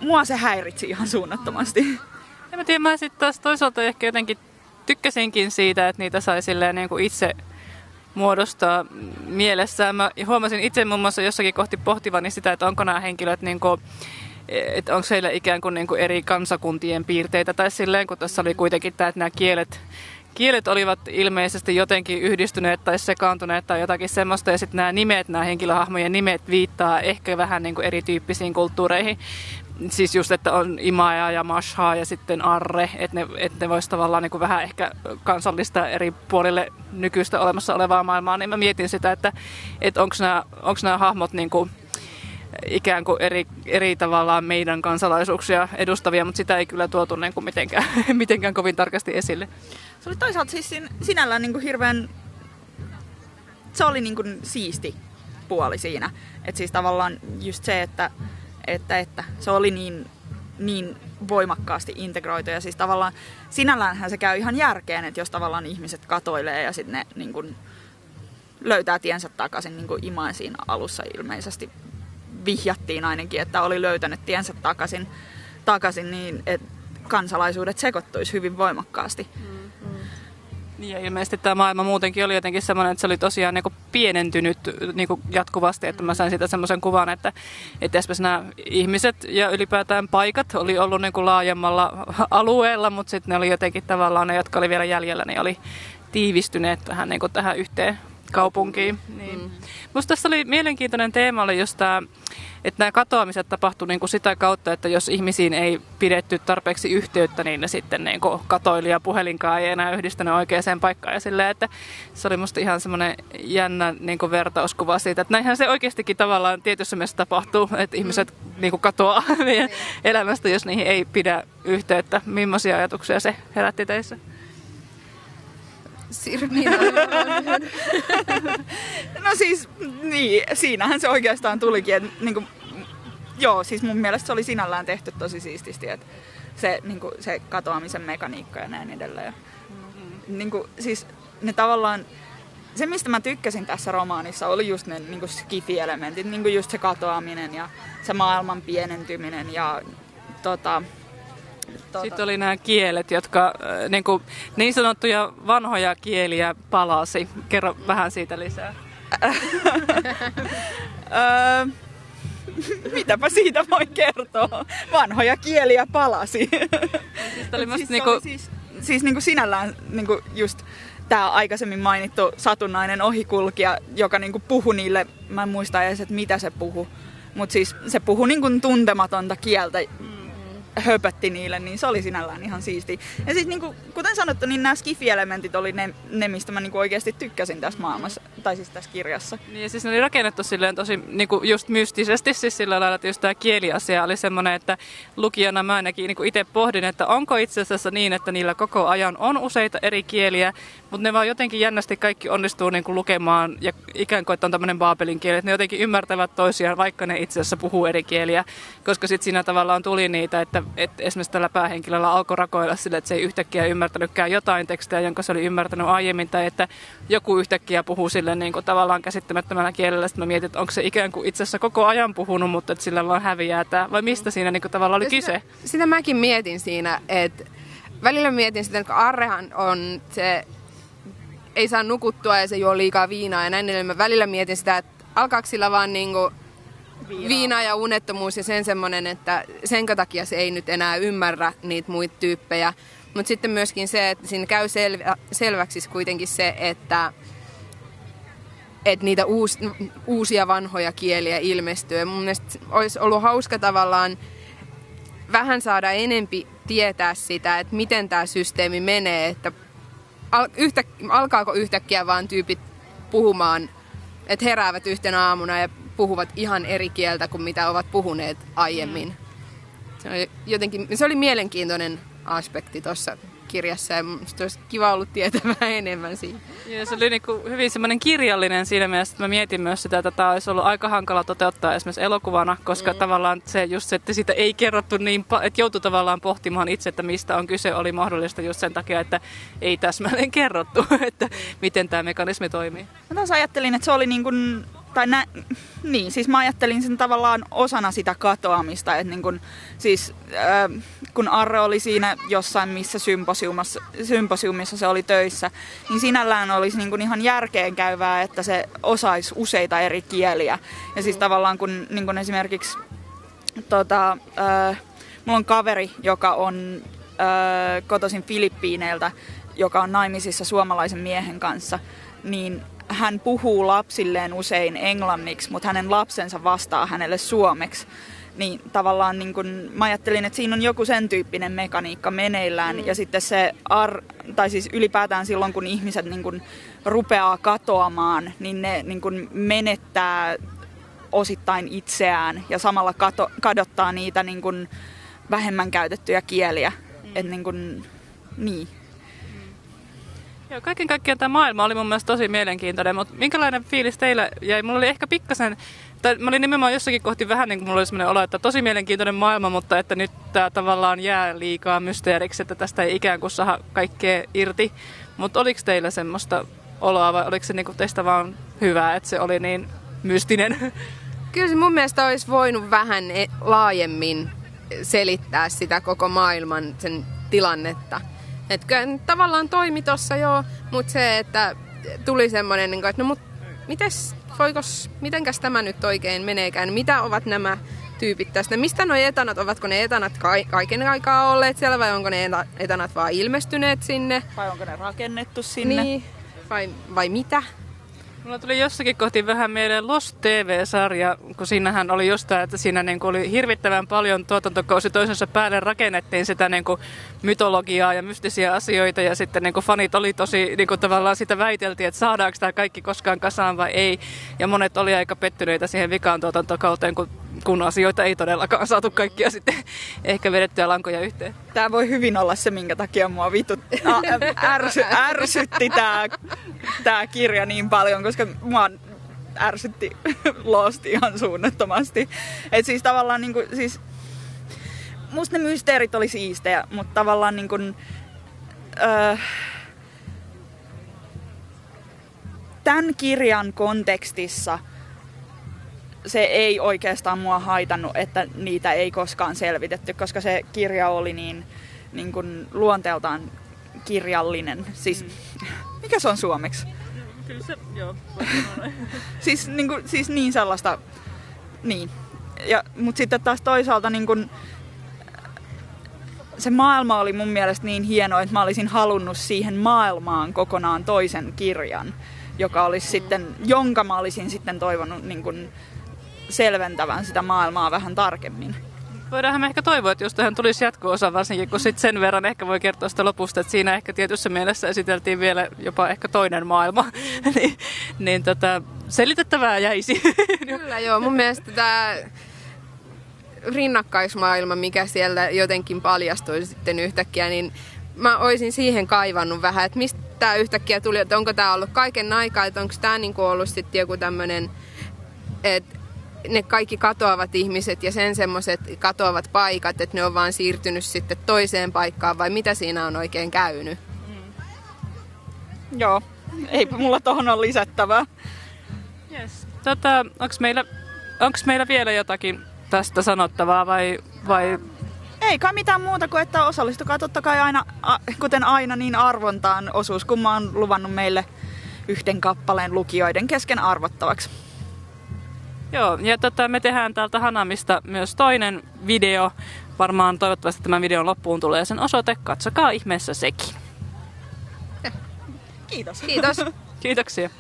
mua se häiritsi ihan suunnattomasti. En mä tiedä, mä sitten taas toisaalta ehkä jotenkin tykkäsinkin siitä, että niitä sai silleen niin kuin itse muodostaa mielessään. Mä huomasin itse muun muassa jossakin kohti pohtivani sitä, että onko nämä henkilöt, niin kuin, että onko heillä ikään kuin, eri kansakuntien piirteitä. Tai silleen, kun tässä oli kuitenkin tämä, että nämä kielet olivat ilmeisesti jotenkin yhdistyneet tai sekaantuneet tai jotakin semmoista. Ja sitten nämä nimet, nämä henkilöhahmojen nimet viittaa ehkä vähän niin kuin erityyppisiin kulttuureihin. Siis just, että on Imaja ja Masha ja sitten Arre, että ne vois tavallaan niin kuin vähän ehkä kansallista eri puolille nykyistä olemassa olevaa maailmaa, niin mä mietin sitä, että onko nämä hahmot niin kuin ikään kuin eri tavallaan meidän kansalaisuuksia edustavia, mutta sitä ei kyllä tuotu niin kuin mitenkään kovin tarkasti esille. Se oli toisaalta siis sinällään niin kuin hirveän, se oli niin kuin siisti puoli siinä, että siis tavallaan just se, että se oli niin voimakkaasti integroitu. Ja siis tavallaan sinälläänhän se käy ihan järkeen, että jos tavallaan ihmiset katoilee ja sitten ne niin kun löytää tiensä takaisin, niin kuin Imae siinä alussa ilmeisesti vihjattiin ainakin, että oli löytänyt tiensä takaisin niin että kansalaisuudet sekoittuisi hyvin voimakkaasti. Ja ilmeisesti tämä maailma muutenkin oli jotenkin semmoinen, että se oli tosiaan niin kuin pienentynyt niin kuin jatkuvasti, että mä sain siitä semmoisen kuvan, että esimerkiksi nämä ihmiset ja ylipäätään paikat oli ollut niin kuin laajemmalla alueella, mutta sitten ne oli jotenkin tavallaan ne, jotka oli vielä jäljellä, niin oli tiivistyneet vähän niin kuin tähän yhteen kaupunkiin. Niin. Musta tässä oli mielenkiintoinen teema, oli just tämä, että nämä katoamiset tapahtui niin kuin sitä kautta, että jos ihmisiin ei pidetty tarpeeksi yhteyttä, niin ne sitten niin kuin katoili ja puhelinkaan ei enää yhdistänyt oikeaan paikkaan. Ja silleen, että se oli musta ihan semmoinen jännä niin kuin vertauskuva siitä, että näinhän se oikeastikin tavallaan tietyssä mielessä tapahtuu, että ihmiset niin kuin katoaa meidän elämästä, jos niihin ei pidä yhteyttä. Millaisia ajatuksia se herätti teissä? Sirmiina. No siis, niin, siinähän se oikeastaan tulikin, että niinku, joo, siis mun mielestä se oli sinällään tehty tosi siististi, että se, niinku, se katoamisen mekaniikka ja näin edelleen. Niinku, siis ne tavallaan, se mistä mä tykkäsin tässä romaanissa oli just ne niinku skifi-elementit, niinku just se katoaminen ja se maailman pienentyminen ja Sitten oli nämä kielet, jotka niin sanottuja vanhoja kieliä palasi. Kerro vähän siitä lisää. Mitäpä siitä voi kertoa? Vanhoja kieliä palasi. Siis niinku sinällään niinku just tämä aikaisemmin mainittu satunnainen ohikulkija, joka niinku puhui niille, mä en muista edes, että mitä se puhui, mutta siis se puhui niinku tuntematonta kieltä. Höpötti niille, niin se oli sinällään ihan siistiä. Ja siis niin kuin, kuten sanottu, niin nämä skifi-elementit oli ne mistä mä niin kuin oikeasti tykkäsin tässä maailmassa, tai siis tässä kirjassa. Niin ja siis ne oli rakennettu silleen tosi niin kuin just mystisesti, siis sillä lailla, että just tämä kieliasia oli semmoinen, että lukijana mä ainakin niin kuin itse pohdin, että onko itse asiassa niin, että niillä koko ajan on useita eri kieliä, mutta ne vaan jotenkin jännästi kaikki onnistuu niin kuin lukemaan, ja ikään kuin, että on tämmöinen Baabelin kieli, että ne jotenkin ymmärtävät toisiaan, vaikka ne itse asiassa puhuu eri kieliä, koska sitten siinä tavallaan tuli niitä, että esimerkiksi tällä päähenkilöllä alkoi rakoilla sille, että se ei yhtäkkiä ymmärtänytkään jotain tekstejä, jonka se oli ymmärtänyt aiemmin, tai että joku yhtäkkiä puhuu sille niin kuin tavallaan käsittämättömällä kielellä. Sitten mä mietin, että onko se ikään kuin itse asiassa koko ajan puhunut, mutta että sillä vaan häviää tämä, vai mistä siinä niin kuin tavallaan oli kyse? Sitä mäkin mietin siinä, että välillä mietin sitä, että Arrehan on se, ei saa nukuttua ja se juo liikaa viinaa ja näin edelleen. Mä välillä mietin sitä, että alkaako sillä vaan niinku viina ja unettomuus ja sen semmoinen, että sen takia se ei nyt enää ymmärrä niitä muita tyyppejä. Mutta sitten myöskin se, että siinä käy selväksi kuitenkin se, että niitä uusia vanhoja kieliä ilmestyy. Mun mielestä olisi ollut hauska tavallaan vähän saada enempi tietää sitä, että miten tämä systeemi menee, että alkaako yhtäkkiä vaan tyypit puhumaan, että heräävät yhtenä aamuna ja puhuvat ihan eri kieltä kuin mitä ovat puhuneet aiemmin. Se oli mielenkiintoinen aspekti tuossa kirjassa ja minusta olisi kiva ollut tietää vähän enemmän siitä. Ja se oli hyvin semmoinen kirjallinen siinä mielessä, että mä mietin myös sitä, että tämä olisi ollut aika hankala toteuttaa esimerkiksi elokuvana, koska tavallaan se just se, että sitä ei kerrottu niin, että joutui tavallaan pohtimaan itse, että mistä on kyse, oli mahdollista just sen takia, että ei täsmälleen kerrottu, että miten tämä mekanismi toimii. Mä taas ajattelin, että se oli niin kuin niin, siis mä ajattelin sen tavallaan osana sitä katoamista, että niin kun, siis, kun Arre oli siinä jossain missä symposiumissa se oli töissä, niin sinällään olisi niin kun ihan järkeenkäyvää, että se osaisi useita eri kieliä. Ja siis tavallaan kun, niin kun esimerkiksi mulla on kaveri, joka on kotoisin Filippiineiltä, joka on naimisissa suomalaisen miehen kanssa, niin hän puhuu lapsilleen usein englanniksi, mutta hänen lapsensa vastaa hänelle suomeksi. Niin tavallaan niin kun, mä ajattelin, että siinä on joku sen tyyppinen mekaniikka meneillään. Ja sitten se, tai siis ylipäätään silloin, kun ihmiset niin kun rupeaa katoamaan, niin ne niin kun menettää osittain itseään ja samalla kadottaa niitä niin kun vähemmän käytettyjä kieliä. Että niin kun, niin. Joo, kaiken kaikkiaan tämä maailma oli mun mielestä tosi mielenkiintoinen, mutta minkälainen fiilis teillä jäi? Mulla oli ehkä pikkasen, tai mä olin nimenomaan jossakin kohti vähän niin kuin mulla oli sellainen olo, että tosi mielenkiintoinen maailma, mutta että nyt tämä tavallaan jää liikaa mysteeriksi, että tästä ei ikään kuin saada kaikkea irti. Mutta oliko teillä semmoista oloa vai oliko se niin kuin teistä vaan hyvää, että se oli niin mystinen? Kyllä se mun mielestä olisi voinut vähän laajemmin selittää sitä koko maailman sen tilannetta. Että kyllä tavallaan toimi tossa joo, mutta se, että tuli semmoinen, että no mitenkäs tämä nyt oikein meneekään, mitä ovat nämä tyypit tästä, mistä nuo etanat, ovatko ne etanat kaiken aikaa olleet siellä vai onko ne etanat vaan ilmestyneet sinne? Vai onko ne rakennettu sinne? Niin, vai mitä? Mulla tuli jossakin kohti vähän mieleen Lost TV-sarja, kun siinähän oli jostain, että siinä niin kuin oli hirvittävän paljon tuotantokausi toisensa päälle rakennettiin sitä niin kuin mytologiaa ja mystisiä asioita ja sitten niin kuin fanit oli tosi niin kuin tavallaan sitä väiteltiin, että saadaanko tämä kaikki koskaan kasaan vai ei. Ja monet oli aika pettyneitä siihen vikaan tuotantokauteen, kun asioita ei todellakaan saatu kaikkia sitten ehkä vedettyä lankoja yhteen. Tää voi hyvin olla se, minkä takia mua ärsytti tää kirja niin paljon, koska mua ärsytti Lost ihan suunnattomasti. Et siis tavallaan niinku, siis musta ne mysteerit oli siistejä, mutta tavallaan niinku, tämän kirjan kontekstissa se ei oikeastaan mua haitannut, että niitä ei koskaan selvitetty, koska se kirja oli niin kuin luonteeltaan kirjallinen. Siis, mikä se on suomeksi? Kyllä se, joo, siis niin sellaista, niin. Mutta sitten taas toisaalta niin kun, se maailma oli mun mielestä niin hieno, että mä olisin halunnut siihen maailmaan kokonaan toisen kirjan, jonka mä olisin sitten toivonut niin kun selventävän sitä maailmaa vähän tarkemmin. Voidaanhan me ehkä toivoa, että jos tähän tulisi jatko-osa, varsinkin kun sitten sen verran ehkä voi kertoa sitä lopusta, että siinä ehkä tietyssä mielessä esiteltiin vielä jopa ehkä toinen maailma, niin selitettävää jäisi. Kyllä joo, mun mielestä tämä rinnakkaismaailma, mikä siellä jotenkin paljastui sitten yhtäkkiä, niin mä olisin siihen kaivannut vähän, että mistä tämä yhtäkkiä tuli, että onko tämä ollut kaiken aikaa, että onko tämä niinku ollut sitten joku tämmöinen, että ne kaikki katoavat ihmiset ja sen semmoiset katoavat paikat, että ne on vaan siirtynyt sitten toiseen paikkaan, vai mitä siinä on oikein käynyt? Joo, ei mulla tohon ole lisättävää. Yes. Onko meillä vielä jotakin tästä sanottavaa vai? Ei kai mitään muuta kuin, että osallistukaa totta kai aina, kuten aina, niin arvontaan osuuskumma on luvannut meille yhden kappaleen lukijoiden kesken arvottavaksi. Joo, ja me tehdään täältä Hanamista myös toinen video. Varmaan toivottavasti tämän videon loppuun tulee sen osoite. Katsokaa ihmeessä sekin. Kiitos. Kiitos. Kiitoksia.